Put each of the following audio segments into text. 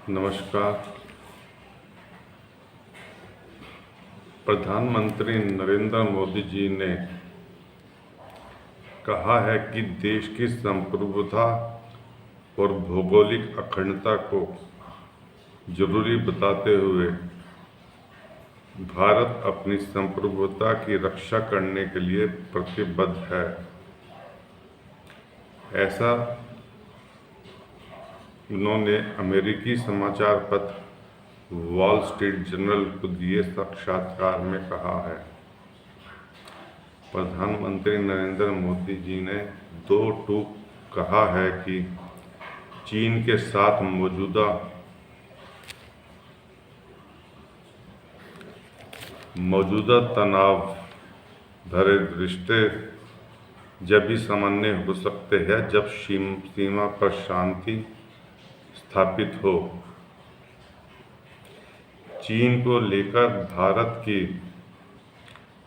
नमस्कार। प्रधानमंत्री नरेंद्र मोदी जी ने कहा है कि देश की संप्रभुता और भौगोलिक अखंडता को जरूरी बताते हुए भारत अपनी संप्रभुता की रक्षा करने के लिए प्रतिबद्ध है। ऐसा उन्होंने अमेरिकी समाचार पत्र वॉल स्ट्रीट जर्नल को दिए साक्षात्कार में कहा है। प्रधानमंत्री नरेंद्र मोदी जी ने दो टूक कहा है कि चीन के साथ मौजूदा तनाव भरे रिश्ते जब भी सामान्य हो सकते हैं जब सीमा पर शांति स्थापित हो। चीन को लेकर भारत की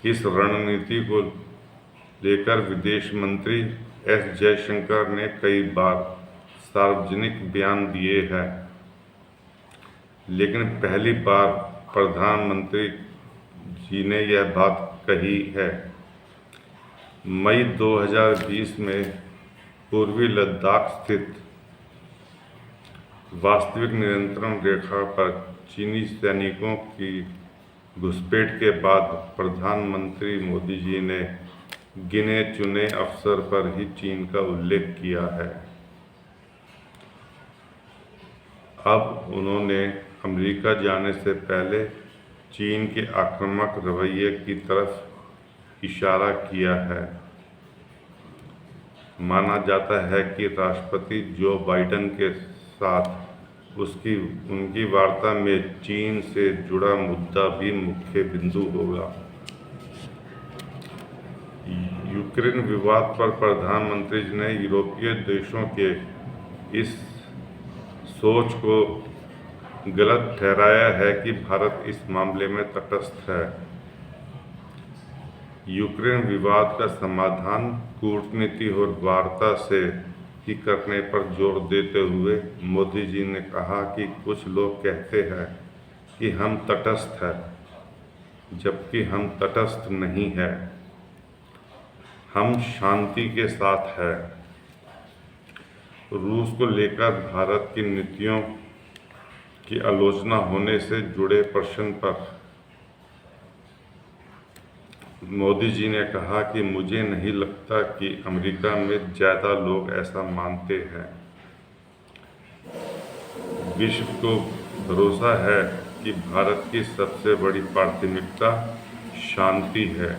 इस रणनीति को लेकर विदेश मंत्री एस जयशंकर ने कई बार सार्वजनिक बयान दिए हैं, लेकिन पहली बार प्रधानमंत्री जी ने यह बात कही है। मई 2020 में पूर्वी लद्दाख स्थित वास्तविक नियंत्रण रेखा पर चीनी सैनिकों की घुसपैठ के बाद प्रधानमंत्री मोदी जी ने गिने चुने अवसर पर ही चीन का उल्लेख किया है। अब उन्होंने अमेरिका जाने से पहले चीन के आक्रामक रवैये की तरफ इशारा किया है। माना जाता है कि राष्ट्रपति जो बाइडेन के साथ उनकी वार्ता में चीन से जुड़ा मुद्दा भी मुख्य बिंदु होगा। यूक्रेन विवाद पर प्रधानमंत्री जी ने यूरोपीय देशों के इस सोच को गलत ठहराया है कि भारत इस मामले में तटस्थ है। यूक्रेन विवाद का समाधान कूटनीति और वार्ता से ही करने पर जोर देते हुए मोदी जी ने कहा कि कुछ लोग कहते हैं कि हम तटस्थ हैं, जबकि हम तटस्थ नहीं हैं। हम शांति के साथ हैं। रूस को लेकर भारत की नीतियों की आलोचना होने से जुड़े प्रश्न पर मोदी जी ने कहा कि मुझे नहीं लगता कि अमेरिका में ज़्यादा लोग ऐसा मानते हैं। विश्व को भरोसा है कि भारत की सबसे बड़ी प्राथमिकता शांति है।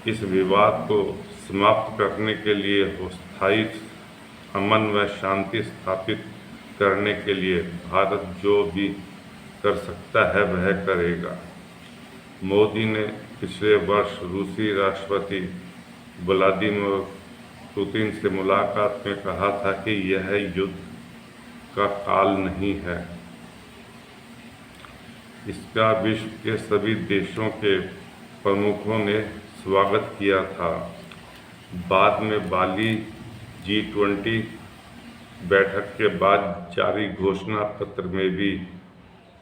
इस विवाद को समाप्त करने के लिए और स्थायी अमन व शांति स्थापित करने के लिए भारत जो भी कर सकता है वह करेगा। मोदी ने पिछले वर्ष रूसी राष्ट्रपति व्लादिमीर पुतिन से मुलाकात में कहा था कि यह युद्ध का काल नहीं है। इसका विश्व के सभी देशों के प्रमुखों ने स्वागत किया था। बाद में बाली G20 बैठक के बाद जारी घोषणा पत्र में भी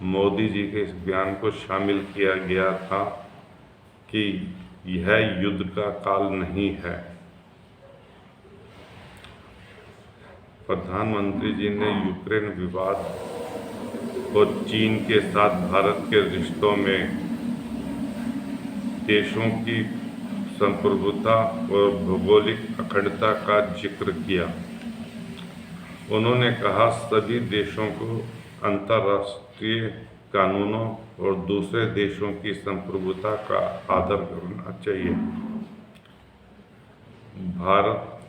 मोदी जी के इस बयान को शामिल किया गया था कि यह युद्ध का काल नहीं है। प्रधानमंत्री जी ने यूक्रेन विवाद और चीन के साथ भारत के रिश्तों में देशों की संप्रभुता और भौगोलिक अखंडता का जिक्र किया। उन्होंने कहा सभी देशों को अंतर्राष्ट्रीय कानूनों और दूसरे देशों की संप्रभुता का आदर करना चाहिए। भारत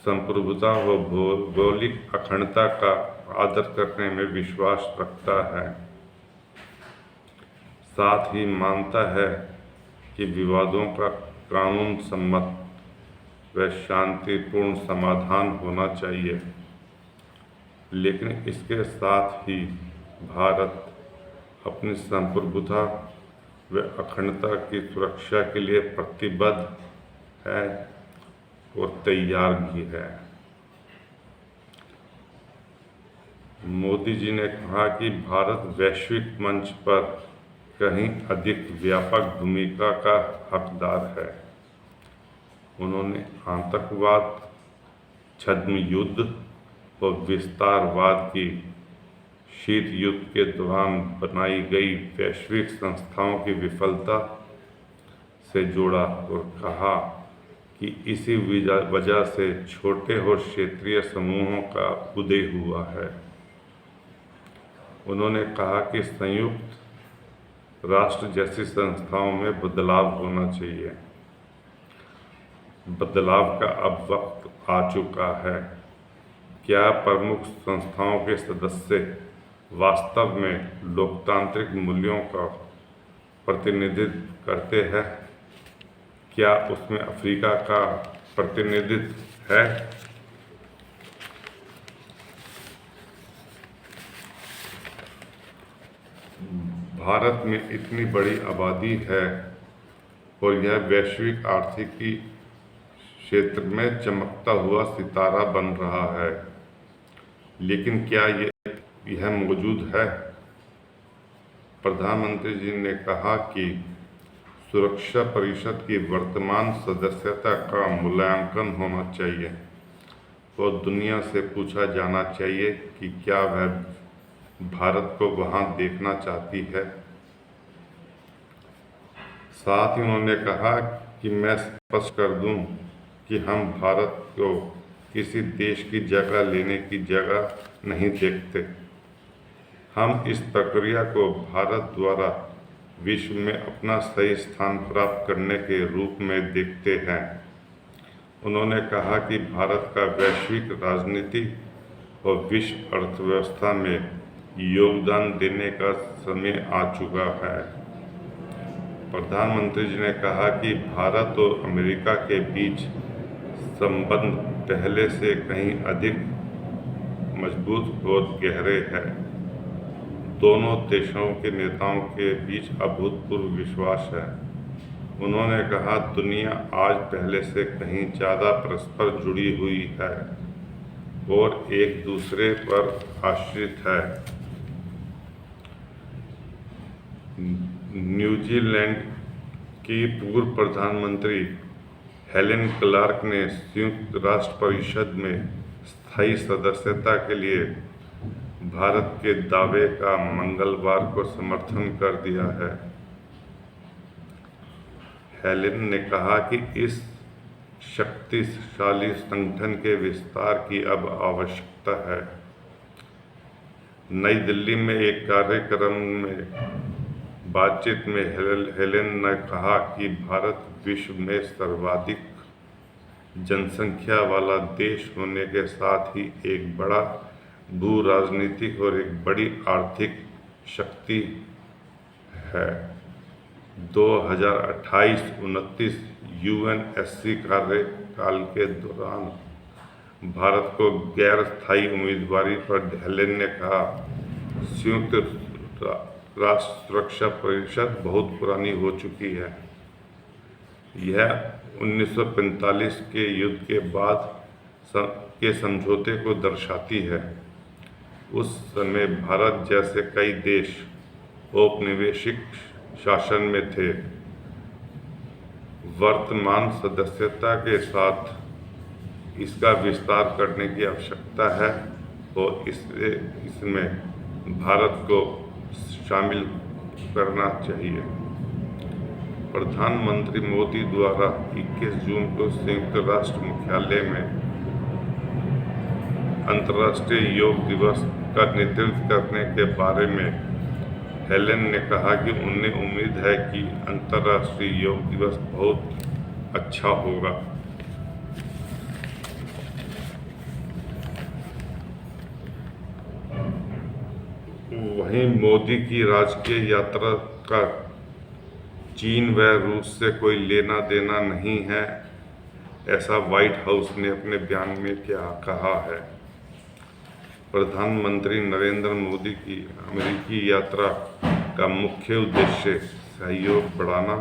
संप्रभुता व भौगोलिक अखंडता का आदर करने में विश्वास रखता है, साथ ही मानता है कि विवादों का कानून सम्मत व शांतिपूर्ण समाधान होना चाहिए। लेकिन इसके साथ ही भारत अपनी संप्रभुता व अखंडता की सुरक्षा के लिए प्रतिबद्ध है और तैयार भी है। मोदी जी ने कहा कि भारत वैश्विक मंच पर कहीं अधिक व्यापक भूमिका का हकदार है। उन्होंने आतंकवाद, छद्म युद्ध और विस्तारवाद की शीत युद्ध के दौरान बनाई गई वैश्विक संस्थाओं की विफलता से जोड़ा और कहा कि इसी वजह से छोटे और क्षेत्रीय समूहों का उदय हुआ है। उन्होंने कहा कि संयुक्त राष्ट्र जैसी संस्थाओं में बदलाव होना चाहिए। बदलाव का अब वक्त आ चुका है। क्या प्रमुख संस्थाओं के सदस्य वास्तव में लोकतांत्रिक मूल्यों का प्रतिनिधित्व करते हैं? क्या उसमें अफ्रीका का प्रतिनिधित्व है? भारत में इतनी बड़ी आबादी है और यह वैश्विक आर्थिकी क्षेत्र में चमकता हुआ सितारा बन रहा है, लेकिन क्या यह मौजूद है? प्रधानमंत्री जी ने कहा कि सुरक्षा परिषद की वर्तमान सदस्यता का मूल्यांकन होना चाहिए और दुनिया से पूछा जाना चाहिए कि क्या वह भारत को वहां देखना चाहती है। साथ ही उन्होंने कहा कि मैं स्पष्ट कर दूं कि हम भारत को किसी देश की जगह लेने की जगह नहीं देखते। हम इस प्रक्रिया को भारत द्वारा विश्व में अपना सही स्थान प्राप्त करने के रूप में देखते हैं। उन्होंने कहा कि भारत का वैश्विक राजनीति और विश्व अर्थव्यवस्था में योगदान देने का समय आ चुका है। प्रधानमंत्री जी ने कहा कि भारत और अमेरिका के बीच संबंध पहले से कहीं अधिक मजबूत और गहरे हैं। दोनों देशों के नेताओं के बीच अभूतपूर्व विश्वास है। उन्होंने कहा दुनिया आज पहले से कहीं ज़्यादा परस्पर जुड़ी हुई है और एक दूसरे पर आश्रित है। न्यूजीलैंड की पूर्व प्रधानमंत्री हेलेन क्लार्क ने संयुक्त राष्ट्र परिषद में स्थायी सदस्यता के लिए भारत के दावे का मंगलवार को समर्थन कर दिया है। हेलेन ने कहा कि इस शक्तिशाली संगठन के विस्तार की अब आवश्यकता है। नई दिल्ली में एक कार्यक्रम में बातचीत में हेलेन ने कहा कि भारत विश्व में सर्वाधिक जनसंख्या वाला देश होने के साथ ही एक बड़ा भू राजनीतिक और एक बड़ी आर्थिक शक्ति है। 2028-29 यूएनएससी कार्यकाल के दौरान भारत को गैर स्थायी उम्मीदवारी पर हेलेन ने कहा, संयुक्त राष्ट्र सुरक्षा परिषद बहुत पुरानी हो चुकी है। यह 1945 के युद्ध के बाद के समझौते को दर्शाती है। उस समय भारत जैसे कई देश औपनिवेशिक शासन में थे। वर्तमान सदस्यता के साथ इसका विस्तार करने की आवश्यकता है और इसमें भारत को शामिल करना चाहिए। प्रधानमंत्री मोदी द्वारा 21 जून को संयुक्त राष्ट्र मुख्यालय में अंतर्राष्ट्रीय योग दिवस का नेतृत्व करने के बारे में हेलेन ने कहा कि उन्हें उम्मीद है कि अंतर्राष्ट्रीय योग दिवस बहुत अच्छा होगा। वहीं मोदी की राजकीय यात्रा का चीन व रूस से कोई लेना देना नहीं है, ऐसा व्हाइट हाउस ने अपने बयान में कहा है। प्रधानमंत्री नरेंद्र मोदी की अमेरिकी यात्रा का मुख्य उद्देश्य सहयोग बढ़ाना,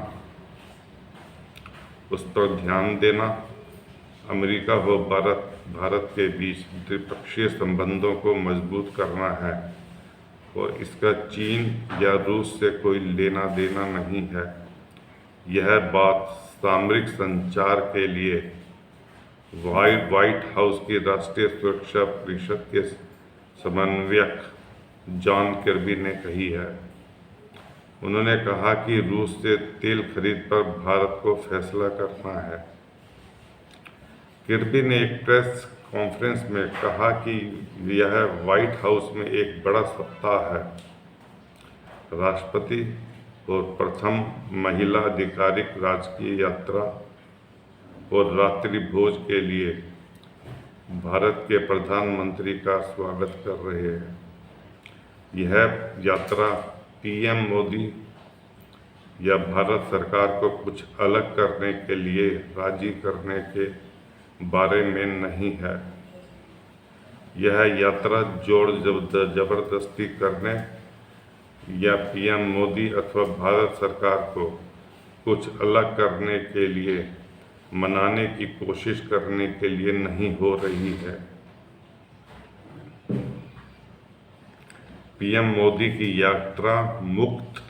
उस पर ध्यान देना, अमेरिका व भारत भारत के बीच द्विपक्षीय संबंधों को मजबूत करना है और इसका चीन या रूस से कोई लेना देना नहीं है। यह बात सामरिक संचार के लिए व्हाइट हाउस की राष्ट्रीय सुरक्षा परिषद के समन्वयक जॉन किर्बी ने कही है। उन्होंने कहा कि रूस से तेल खरीद पर भारत को फैसला करना है। किर्बी ने एक प्रेस कॉन्फ्रेंस में कहा कि यह व्हाइट हाउस में एक बड़ा सप्ताह है। राष्ट्रपति और प्रथम महिला आधिकारिक राजकीय यात्रा और रात्रि भोज के लिए भारत के प्रधानमंत्री का स्वागत कर रहे हैं। यह यात्रा पीएम मोदी या भारत सरकार को कुछ अलग करने के लिए राजी करने के बारे में नहीं है। यह यात्रा जोर जबरदस्ती करने या पीएम मोदी अथवा भारत सरकार को कुछ अलग करने के लिए मनाने की कोशिश करने के लिए नहीं हो रही है। पीएम मोदी की यात्रा मुक्त